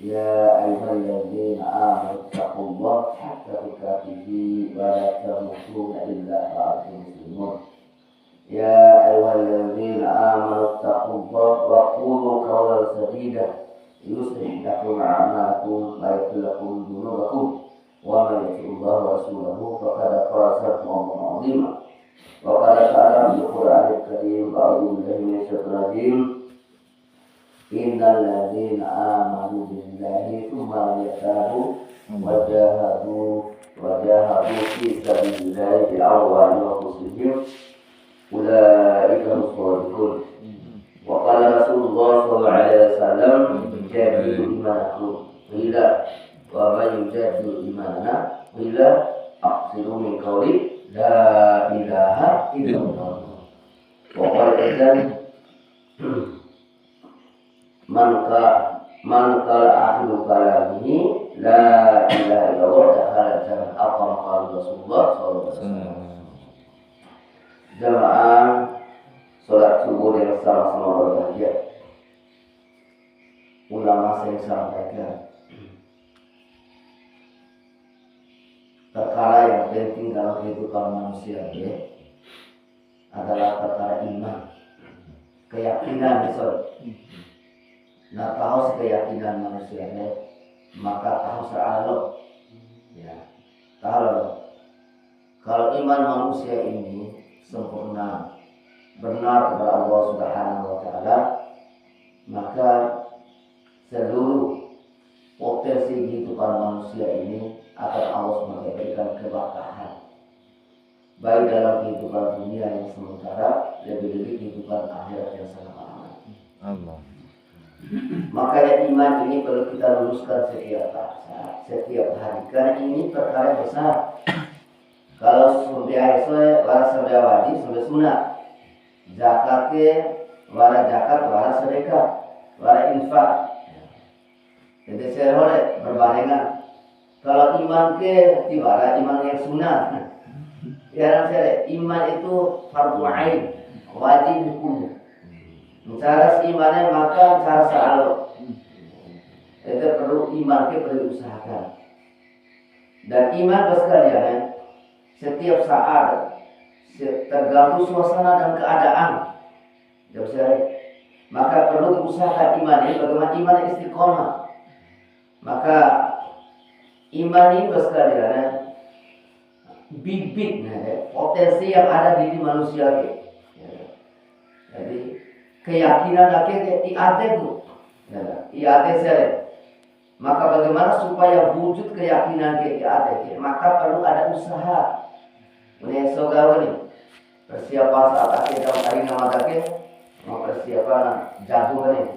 يا أيها الذين آمنوا اتقوا الله حق تقاته ولا تموتن إلا وأنتم مسلمون يا أيها الذين آمنوا اتقوا الله وقولوا قولا سديدا يصلح لكم أعمالكم ويغفر لكم ذنوبكم ومن يطع الله ورسوله فقد فاز فوزا عظيما وقال تعالى في القرآن الكريم أعوذ بالله من الشيطان الرجيم إن الذين آمنوا بالله ثم لم يرتابوا وجاهدوا في سبيل الله بأموالهم وأنفسهم أولئك هم الصادقون وقال رسول الله صلى الله عليه وسلم جاهدوا إيمانكم قيل ومن يجاهد إيماننا قيل أقصروا من قولي لا إله إلا الله وقال إذن man qala akhiru kalamihi la ilaha illallah dakhala jannah apa qala Rasulullah sallallahu alaihi wasallam. Jamaah salat subuh yang sama-sama berbahagia. Ulama saya sampaikan perkara yang penting dalam kehidupan manusia adalah perkara iman, keyakinan misalnya. Nah, tahu keyakinan manusia maka tahu Allah. Ya, tahu. Kalau iman manusia ini sempurna, benar kepada Allah Subhanahu wa taala, maka seluruh potensi kehidupan manusia ini akan Allah memberikan keberkahan. Baik dalam kehidupan dunia yang sementara, lebih-lebih kehidupan akhirat yang sangat lama. Allah. Makanya iman ini perlu kita luruskan setiap hari karena ini perkara besar. Kalau sampai sampai wajib sampai sunat, zakatnya wala zakat wala sedekah wala infak. Jadi saya boleh berbarengan. Kalau iman ke tiba iman yang sunat. Ya saya iman itu fardu ain, wajib hukumnya. Cara seimannya maka cara selalu itu perlu iman kita perlu usahakan. Dan iman sekalian setiap saat tergantung suasana dan keadaan. Maka perlu diusahakan iman ini bagaimana iman istiqomah. Maka iman ini sekalian bibit potensi yang ada di manusia. Jadi keyakinan akhirnya iateku, iate saya. Maka bagaimana supaya wujud keyakinan ke iate? Maka perlu ada usaha. Ini saudara nih persiapan saat akhir dalam hari nama akhir, mau persiapan jagung nih.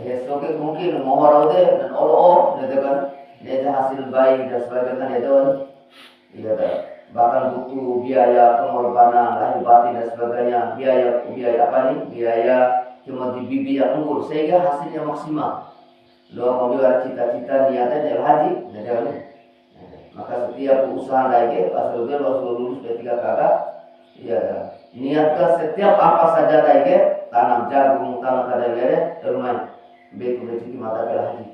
Esok mungkin mau orang dan orang, kan? Dia hasil baik dan sebagainya itu, iya tak. Bahkan butuh biaya pengorbanan lahir batin dan sebagainya, biaya apa nih? Biaya cuma di bibi yang unggul sehingga hasilnya maksimal. Lo apabila cita-cita niatnya adalah haji, maka setiap usaha lagi pas lulus P3 kakak, ya niatkan setiap apa saja lagi tanam jagung, tanam kadang-kadang rumah betul rezeki mata adalah haji.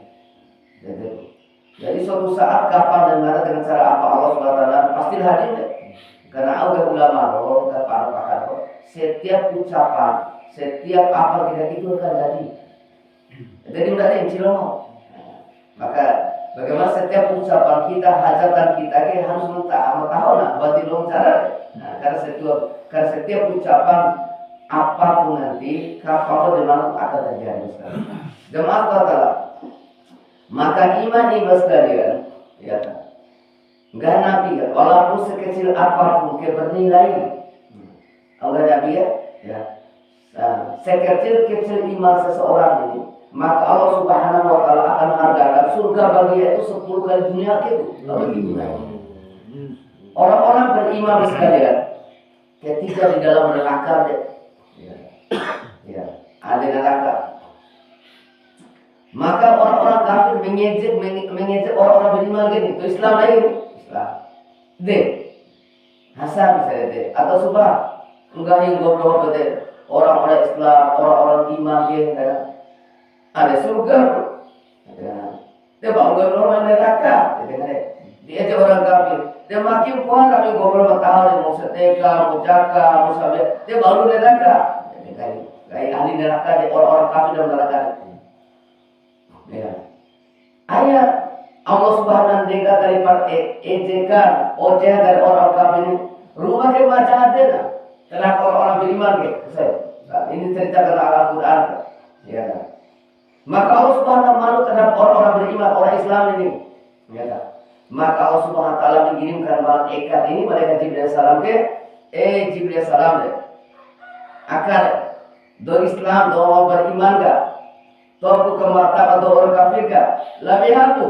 Jadi suatu saat kapan dan mana dengan cara apa Allah SWT pasti hadir deh. Karena Allah ulama roh dan para pakar roh, setiap ucapan, setiap apa kita itu akan jadi. Jadi tidak ada yang cilok. Maka bagaimana setiap ucapan kita, hajatan kita harus tahu nak buat ilmu cara. Karena setiap ucapan apapun nanti, kapan dan mana akan terjadi sekali. Jemaah kata maka iman sekalian, ya kan? Enggak nabi ya, walaupun sekecil apapun bernilai. Enggak nabi ya. Sekecil iman seseorang ini, maka Allah Subhanahu wa taala akan hargakan surga bagi itu 10 kali dunia itu. Orang-orang beriman sekalian, ketika di dalam neraka ya, ada neraka. Maka orang-orang kafir mengejek orang-orang beriman gini. Itu Islam lagi, Islam. D. Hasan misalnya D. Atau subah. Enggak yang goblok betul. Orang-orang Islam, orang-orang iman gini. Ada surga. Ya. Dia bangun orang neraka, dia aja orang kafir. Dia makin puan kami ngobrol matahari, mau seteka, mau jaka, mau sampai, dia baru neraka. Kayak ahli neraka, dia orang-orang kafir dalam neraka. Ya. Ayat Allah Subhanahu wa taala daripada ejekan, ojek dari orang kafir ini, rumah ke macam ada lah. Kenapa orang-orang beriman ke? Ini cerita dalam Al-Quran. Ya. Maka Allah Subhanahu wa taala terhadap orang-orang beriman, orang Islam ini. Ya. Maka Allah Subhanahu wa taala mengirimkan malaikat ini, malaikat Jibril salam ke, Jibril salam deh. Akan do Islam, do orang beriman gak? Do ke martabat do orang kafir gak? Lebih aku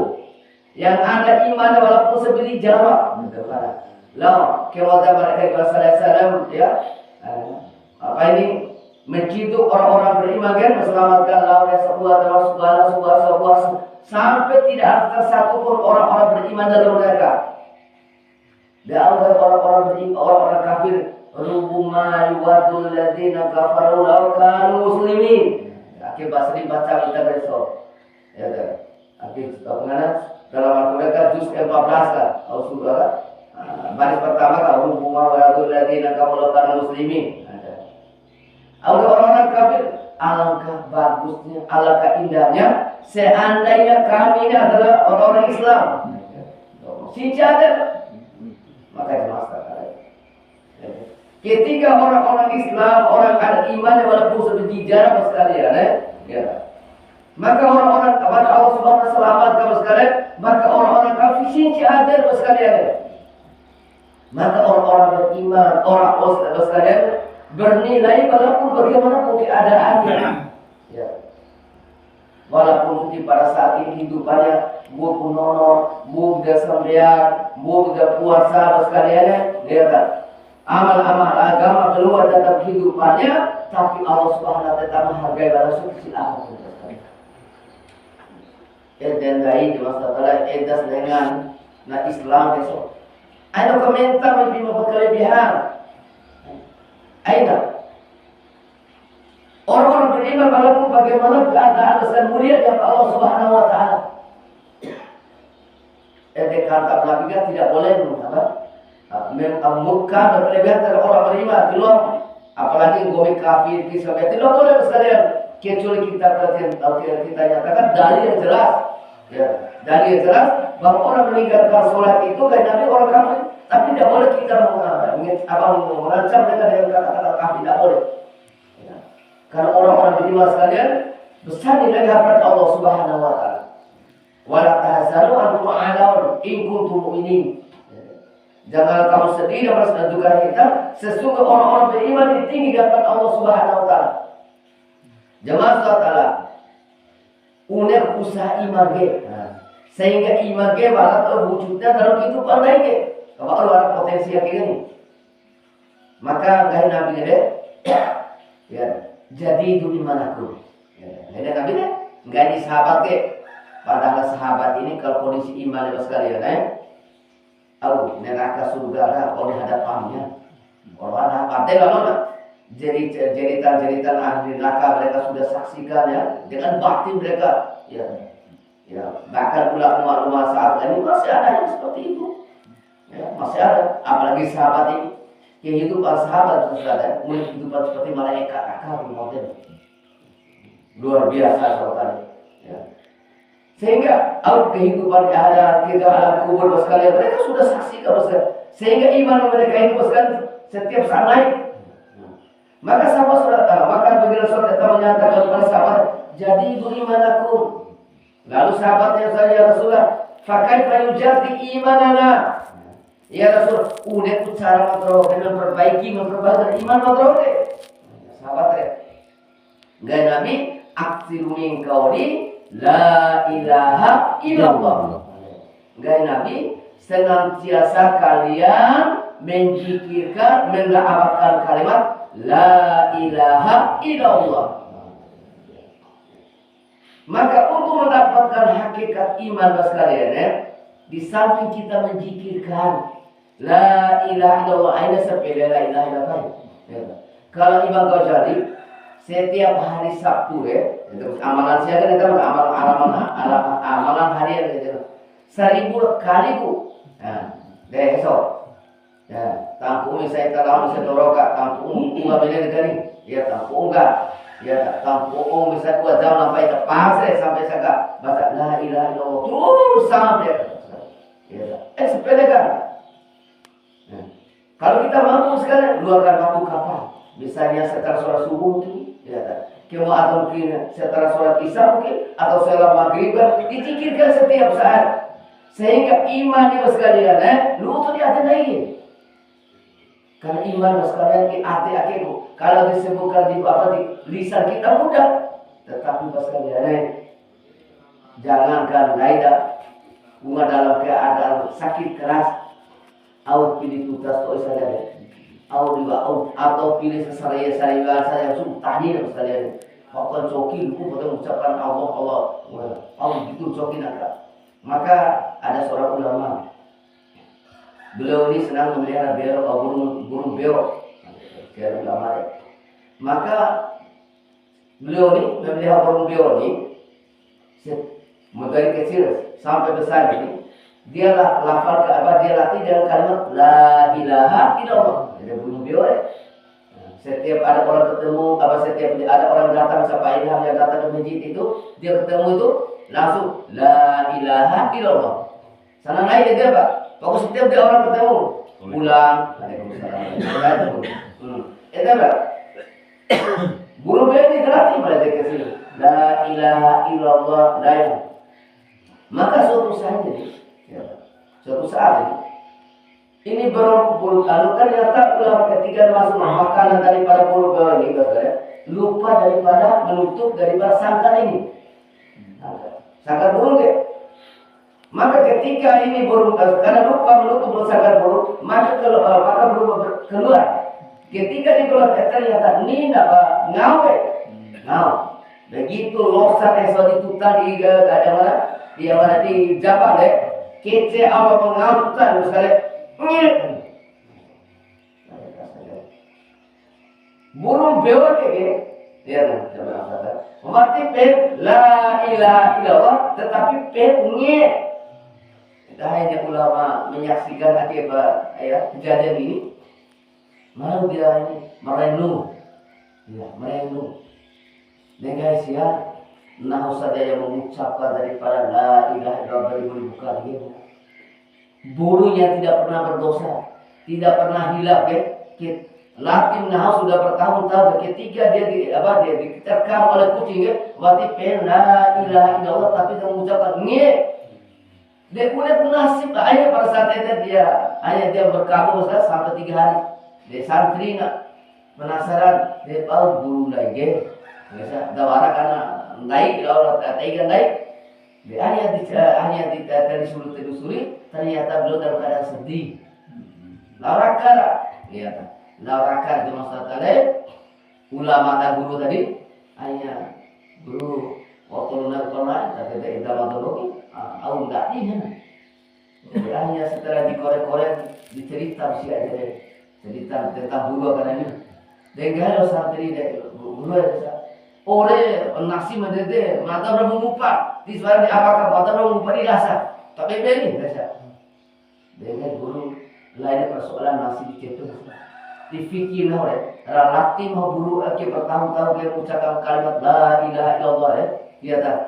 yang ada iman walaupun sebeli jarak. Lah, kewadah mereka sallallahu ya. Apa ini? Menciduk orang-orang beriman kan, menyelamatkan lawan sebuah sampai tidak ada satu pun orang-orang beriman dalam mereka. Dan orang-orang beriman, orang-orang kafir, rubuma yuwadul ladzina kafaru law kanu muslimin. Akibat sering baca kita besok. Ya kan? Akibat penganas dalam Al-Quran juz 14 kan, surah baris pertama kan, rubuma yuwadul ladzina kafaru law kanu muslimin. Orang-orang kafir, alangkah bagusnya, alangkah indahnya seandainya kami ini adalah orang-orang Islam. Si ada, maka jelas. Ketika orang-orang Islam, orang ada iman yang walaupun seperti jarak sekalian, ya. Maka orang-orang, maka Allah Subhanahu wa taala selamatkan sekalian, maka orang-orang kafir si ada sekalian. Maka orang-orang beriman, orang-orang sekalian bernilai walaupun bagaimanapun keadaannya. Ya. Walaupun mungkin pada saat ini hidupannya buku nono, buku sembahyang, buku puasa sekalian, lihat amal-amal agama keluar dalam kehidupannya, tapi Allah Subhanahu wa taala menghargai pada suci amal. Dan dari masalah edas dengan Islam besok. Ada komentar lebih berkelebihan. Aina orang-orang beriman walaupun bagaimana keadaan dan mulia dari Allah Subhanahu wa taala. Kata Nabi tidak boleh memurka berlebihan dari orang beriman di luar, apalagi gomik kafir kisah tidak boleh sekalian, kecuali kita perhatikan, kita nyatakan dalil yang jelas, ya, dalil yang jelas bahwa orang meninggalkan sholat itu kayak Nabi orang kafir. Tapi tidak boleh kita merancam mereka dengan kata-kata kafir, tidak boleh. Ya. Karena orang-orang beriman sekalian besar nilai hadirat Allah Subhanahu wa taala. Wala tahzanu antum a'laun in kuntum mu'minin. Jangan kamu sedih dan merasa duka kita, sesungguhnya orang-orang beriman tinggi di hadapan Allah Subhanahu wa taala. Jemaah taala unek usaha iman ge. Sehingga iman ge malah terwujudnya dalam kehidupan lainnya. Kalau ada potensi yang kayak gini, maka gaya Nabi deh, ya, jadi itu iman aku. Gaya Nabi deh, nggak di sahabat ke, padahal sahabat ini kalau kondisi iman itu sekalian, neraka surga lah, kalau di hadapannya, kalau ada apa, lalu jadi jeritan ahli neraka mereka sudah saksikan ya, dengan bakti mereka, ya, bahkan ulama saat ini masih ada yang seperti itu. Ya, masih ada, apalagi sahabat ini kehidupan sahabat itu ada, kehidupan seperti malaikat akal model luar biasa sahabat ya. Sehingga kehidupan ada kita alam kubur sekalian mereka sudah saksikan sekalian, sehingga iman mereka itu sekalian setiap saat naik. Maka sahabat sudah maka begitu sahabat menyatakan kepada sahabat, jadi itu iman aku. Lalu sahabatnya saya Rasulullah, fakaifa yujadi imanana. Ya Rasul, udah tuh cara memperbaiki iman madroge. Sahabat ya. Gak Nabi, aksiru min qauli la ilaha illallah. Gak Nabi, senantiasa kalian menjikirkan, mengamalkan kalimat la ilaha illallah. Maka untuk mendapatkan hakikat iman sekalian ya, di samping kita menjikirkan la ilaha illallah, aina sepele la ilaha illallah. Kalau Imam Ghazali setiap hari Sabtu ya, itu amalan saya kan itu amalan malam harian gitu. 1000 kali bu. Nah, deh esok. Ya, tampung saya kalau saya doroka tampung unga beli negeri. Ya tampung enggak. Ya tampung bisa 2 jam sampai ke pasar sampai saya baca la ilaha illallah terus sampai. Ya, sepele kan. Nah, kalau kita mampu sekarang luarkan waktu kapan? Misalnya setelah sholat subuh itu, ya kan? Kemo atau mungkin setelah sholat isya mungkin atau sholat maghrib kan dicikirkan setiap saat sehingga iman itu sekalian lu tuh diatenai karena iman sekalian di hati aku kalau disebutkan di lisan kita mudah tetapi sekalian jangankan laida bunga dalam keadaan sakit keras au pilih tutas to saja atau pilih sesaraya saya langsung tanya sekalian bahkan coki lupa pada mengucapkan Allah gitu coki maka ada seorang ulama beliau ini senang memelihara burung beok dia ulama maka beliau ini memelihara burung beok ini dari kecil sampai besar ini dia lafal dia latih dengan kalimat la ilaha illallah. Jadi burung beok setiap ada orang ketemu setiap ada orang datang siapa ilham yang datang ke masjid itu dia ketemu itu langsung la ilaha illallah. Sana naik dia Pak. Pokoknya setiap dia orang ketemu pulang. Waalaikumsalam. Itu Pak. Burung beok ini dilatih pada dari kecil. La ilaha illallah la ilaha. Maka suatu saat ini burung kan ternyata ulama ketika masuk makanan daripada burung beok ini lupa daripada menutup daripada sangkar ini sangkar burung deh maka ketika ini burung karena lupa menutup sangkar burung maka burung keluar ketika dikeluar ternyata ini ngawe begitu losan esok itu tadi di Jepang deh kece apa pengangkutan misalnya burung beok kayak gini dia berarti la ilaha illallah tetapi hanya ulama menyaksikan akibat kejadian ini malu dia ini merenung dan guys ya nah saja yang mengucapkan daripada la ilaha illallah beribu-ribu kali burung yang tidak pernah berdosa, tidak pernah hilaf latih nah sudah bertahun-tahun ketika dia diterkam oleh kucing berarti la ilaha illallah tapi dia mengucapkan dia punya nasib hanya pada saat itu dia berkabung sampai 3 hari dia santri penasaran dia tahu guru lagi biasa dawara karena naik kalau taigan naik dia hanya ditelusuri ternyata beliau dalam keadaan sedih laurakar di masa tadi ulama dan guru tadi hanya guru waktu lunar tapi tidak interaksi enggak dia hanya setelah dikorek-korek dicerita cerita tentang guru akan ini dengan santri guru ore nasi mendede mata bermumpa di suara apakah mata bermumpa di dasar tapi beli dasar dengan guru lainnya persoalan nasi dicetus difikir oleh relatif mau guru bertahun-tahun dia mengucapkan kalimat la ilaha illallah dia tak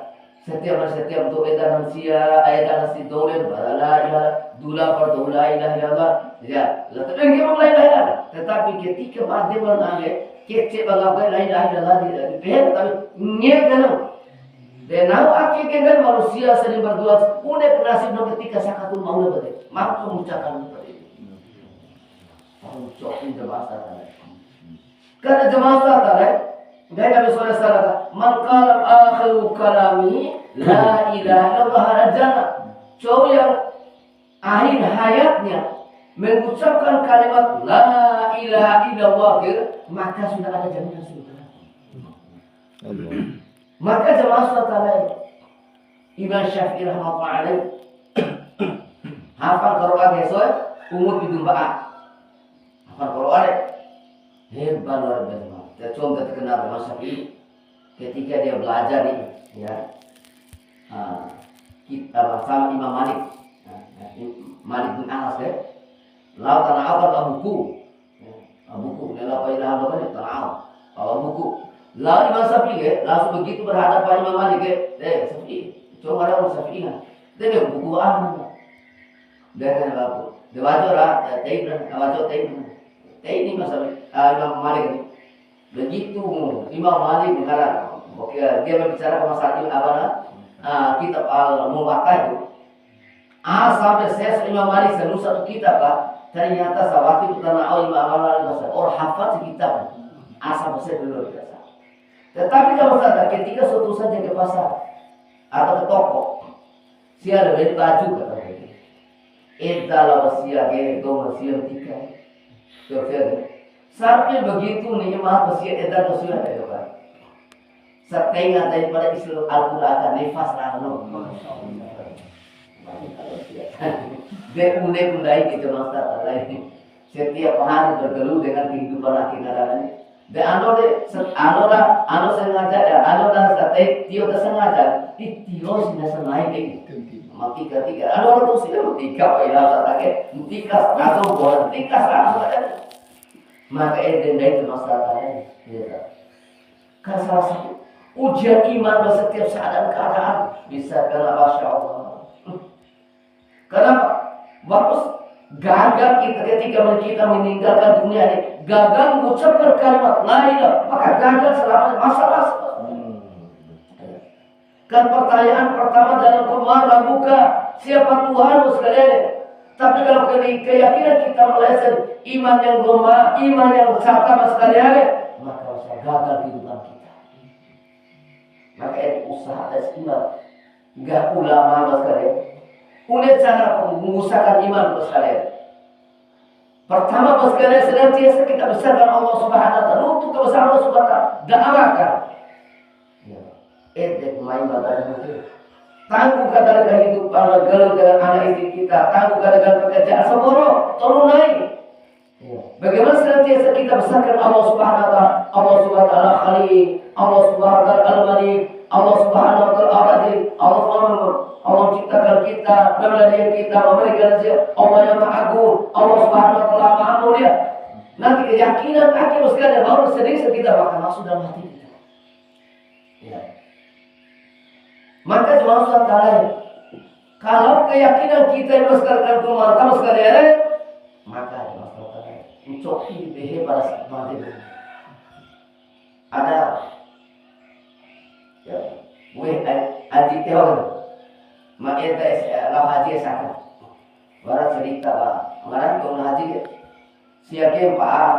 setiap doa dan manusia ayat dan nasi doa la ilaha dula per la ilaha illallah ya tetapi dia la ilaha illallah tetapi ketika dia menangis kece bagaimana la ilaha illallah dia tapi nyegano dan now akhirnya manusia sering berdoa unek nasib ketika sakatul maula bade mampu mengucapkan ucapin jemaah tadi. Karena jemaah tadi, dari Nabi SAW, man qala akhiru kalami la ilaha illallah al-jannah. Cowok yang akhir hayatnya mengucapkan kalimat la ilaha illallah maka sudah ada jaminan surga. Maka jemaah tadi, Imam Syafi'i rahimahullah alaih hafal Quran besok umur bidung ba'a. Kalau ada hebat luar biasa. Contoh terkenal Imam Syafi'i ketika dia belajar nih, ya kita sama Imam Malik. Malik bin Anas ya. Lalu tanah awal buku. Buku nela apa ilah apa ni tanah awal buku. Lalu Imam Syafi'i ya, langsung begitu berhadapan Imam Malik ya. Syafi'i. Cuma ada orang Syafi'i kan. Dia buku apa? Dia kan baku. Dia wajar lah. Ini masalah Imam Malik ni. Begitu Imam Malik berkata, dia berbicara masalah kitab Al-Muwatta itu. Sampai selesai Imam Malik seluruh satu kitab ternyata sawati tanah awal Imam Malik orang hafal sekitab. Sampai selesai luar biasa. Tetapi kalau saja ketika suatu saja ke pasar atau ke toko, siapa beli baju kata dia. Adalah sia ke doma sia tiga. Sampai begitu nikmat sia edah sia itu kan. Setengah daripada Islam Al-Quran nifas rano. Dia undai kita masalah lain. Setiap hari bergelut dengan kehidupan akhirat. Dan anu sengaja tio sengaja tio sengaja naik mati ketika orang tu sudah tiga ilah tak tiga atau boleh tiga sahaja maka denda itu masalah lain. Kan salah satu ujian iman setiap saat dan keadaan bisa karena Masya Allah. Kenapa? Bagus gagal kita ketika meninggalkan dunia ini, gagal mengucapkan kalimat la ilaha, maka gagal selama masalah. Kan pertanyaan pertama dalam Quran rabuka siapa Tuhan sekalian. Tapi kalau keyakinan kita meleset iman yang lemah, iman yang sama sekalian, maka gagal kehidupan kita. Maka itu usaha dan iman. Enggak ulama sekalian. Punya cara mengusahakan iman sekalian. Pertama sekalian senantiasa kita besarkan Allah Subhanahu wa taala. Untuk kebesaran Allah Subhanahu wa taala da'awakan. Edek main badan itu. Tangguh kata kehidupan galau dengan anak istri kita, tangguh kata dengan pekerjaan semua tolong naik. Bagaimana senantiasa kita besarkan Allah Subhanahu wa taala, Allah Subhanahu wa taala Khaliq, Allah Subhanahu wa taala Al-Malik, Allah Subhanahu wa taala Ar-Razik, Allah menciptakan kita, memelihara kita, memberikan rezeki, Allah yang Maha Agung, Allah Subhanahu wa taala Maha Mulia. Nanti keyakinan akhir sekalian baru sering kita bakal masuk dalam hati kita. Ya. Maka Allah Subhanahu wa taala kalau keyakinan kita yang besarkan kemantap sekalian, maka Allah Subhanahu wa taala mencoki behe pada saat mati. Ada ya, haji teori, makanya lah haji sana. Barat cerita bah, mana tuh haji siapa pak,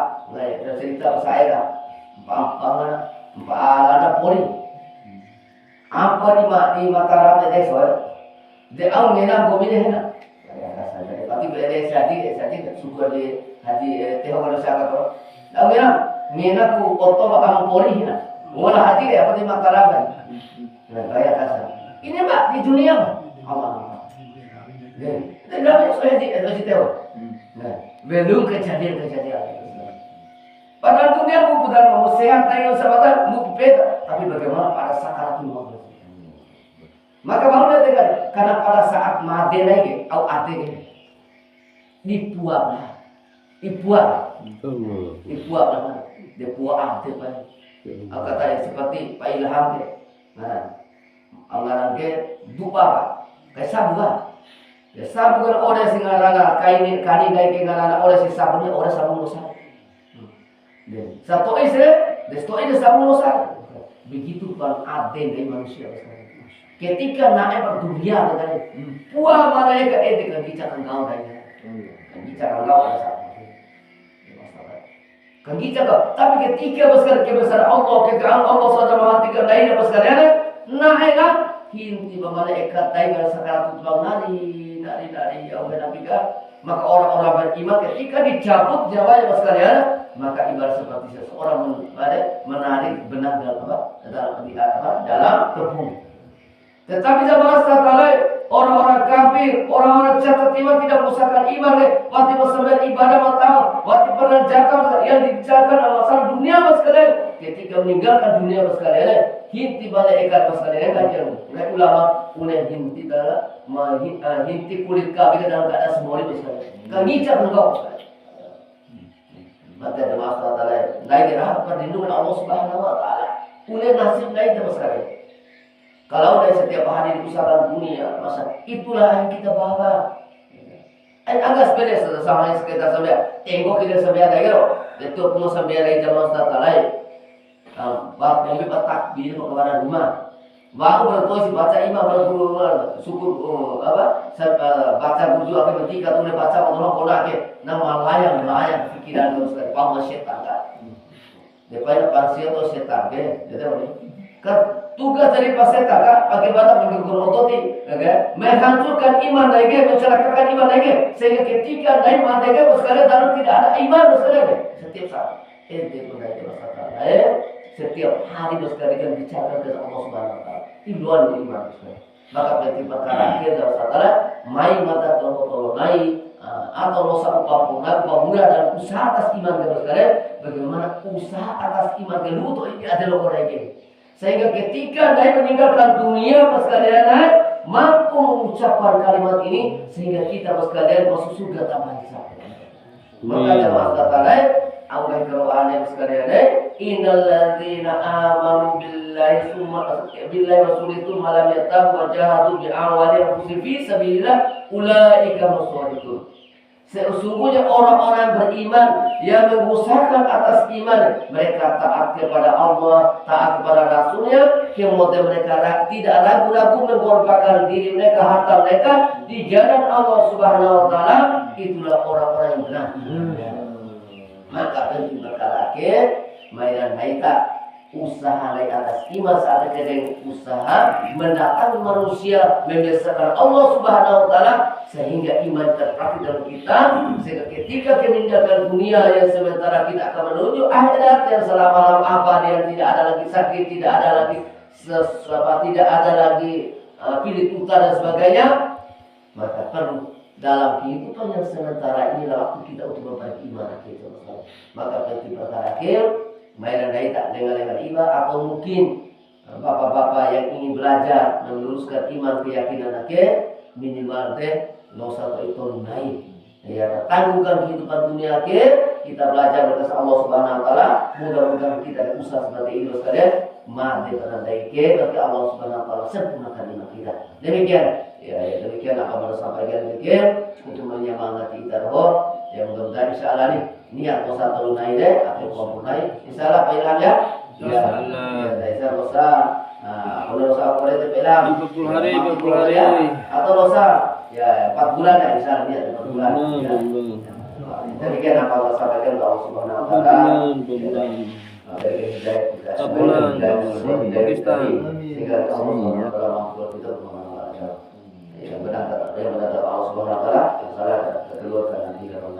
cerita saya pak ada poli. Apa di Mataram ada soal, dia awak nena gomi deh na. Tapi berada saja suka di haji teori kalau saya kata, awak nena ku oto bakal poli na. Mula haji apa di Mataram kan? Nah, gaya kasar. Ini Pak di dunia Pak. Allah. Nah, dalam saya di tahu. Nah, belum kejadian. Padahal dunia mau bukan mau sehat, tayo sahabat mau beda, tapi bagaimana pada sakaratul maut? Maka baru dia dengar, karena pada saat mati lagi, atau ate dibuat, ate Pak. Kata seperti Pak Ilham deh. Nah, anggaran ke dupa kayak sabun. Ya sabun oleh singarana kaini kani dai ke ngarana oleh si sabunnya oleh sabun dosa. Satu ise, desto ini sabun dosa. Begitu pun ada dari manusia sekarang. Ketika naik berdunia dengan puah malaikat dengan bicara engkau dan bicara engkau ada sabun. Kan kita tapi ketika besar Allah kekaan Allah sudah mengatakan lain apa sekalian naiklah hinti malaikat tayar sakarat tulang nari Allah Nabi maka orang-orang beriman ketika dicabut nyawanya apa sekalian maka ibarat seperti seseorang menarik benang dalam tepung. Tetapi zaman setelah orang-orang kafir, orang-orang catat iman tidak mengusahakan iman, waktu bersembahyang ibadah matang, waktu pernah zakat yang dibicarakan adalah masalah dunia mas sekalian. Ketika meninggalkan dunia mas sekalian, hinti balik ikat masalah kajian. Mereka ulama punya hinti dalam hinti kulit kami dalam keadaan semua itu sekali. Kami ngicap engkau. Maka ada masalah lain. Naik dirahmat perlindungan Allah Subhanahu Wa Taala. Punya nasib naik terus sekali. Kalau dari setiap hari diusahakan dunia, masa itulah yang kita bawa. Agak sepele sama sekitar sebelah. Tengok kita sebelah lagi loh. Itu pun sebelah lagi zaman Ustaz lain. Bab yang takbir kepada rumah. Baru bertosi baca imam berguru syukur baca buju akan ketika tu baca Allah bola ke nama layang pikiran tu sekali paham setan kan. Depan pansia tu setan ke, jadi apa ni? Tugas dari peserta bagaimana menggerogoti, menghancurkan iman mereka, mencelakakan iman mereka, sehingga ketika iman mereka sekali dalam tidak ada iman sekali. Setiap saat, ente pun ada masalah. Setiap hari sekali kan bicara dengan Allah Subhanahu Wa Taala. Iluan iman sekali. Maka berarti perkara akhir dalam saudara, mai mata tolong atau losa upamuna dan usaha atas iman kita sekali. Bagaimana usaha atas iman kita itu ada lokor lagi. Sehingga ketika dia meninggalkan dunia sekalian mampu mengucapkan kalimat ini sehingga kita sekalian masuk surga tanpa hisab. Maka jemaah sekalian, Allah Quran yang sekalian innal ladzina amanu billahi wa lam yatabu wa jahadu bi amwalihim fi sabilillah ulaika as-shadiqun. Sesungguhnya orang-orang beriman yang mengusahakan atas iman, mereka taat kepada Allah, taat kepada Rasulnya, kemudian mereka tidak ragu-ragu mengorbankan diri mereka, harta mereka di jalan Allah Subhanahu Wa Taala, itulah orang-orang yang benar. Maka penting perkara akhir, mainan mereka usaha naik atas iman saat kedeng usaha mendatang manusia membesarkan Allah Subhanahu Wa Taala sehingga iman terpraktik dalam kita sehingga ketika meninggalkan dunia yang sementara kita akan menuju akhirat yang selama-lamanya abadi yang tidak ada lagi sakit, tidak ada lagi tidak ada lagi pilih tukar dan sebagainya, maka perlu dalam kehidupan yang sementara inilah waktu kita untuk memperbaiki iman kita. Maka penting perkara akhir mainan dari tak lengan-lengan iba atau mungkin bapak-bapak yang ingin belajar meluruskan iman keyakinan akhir minimal deh dosa itu naik ya tangguhkan kehidupan dunia akhir kita belajar atas Allah Subhanahu Wa Taala mudah-mudahan kita usaha seperti itu sekalian mati pada daike berarti Allah Subhanahu Wa Taala sempurnakan iman kita demikian ya demikian apa yang sampaikan demikian untuk menyemangati kita roh yang mudah-mudahan insyaallah nih niat dosa tunai deh atau kompulai insyaallah Pak Ilham ya insyaallah ya dosa kalau dosa boleh terpelang 40 hari atau dosa ya 4 bulan ya misalnya niat 4 bulan ya demikian apa Allah sampaikan Allah Subhanahu Wa Taala dari hidayah kita Pakistan sehingga Allah Subhanahu Wa Taala mampu kita yang benar Allah Subhanahu Wa Taala yang salah keluarkan nanti dalam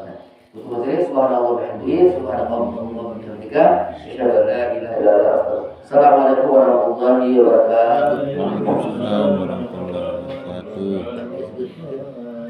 Subhanallah subhanallah bihamdihi subhanallah bihamdika asyhadu an la ilaha illa anta Assalamualaikum warahmatullahi wabarakatuh. Waalaikumsalam warahmatullahi wabarakatuh.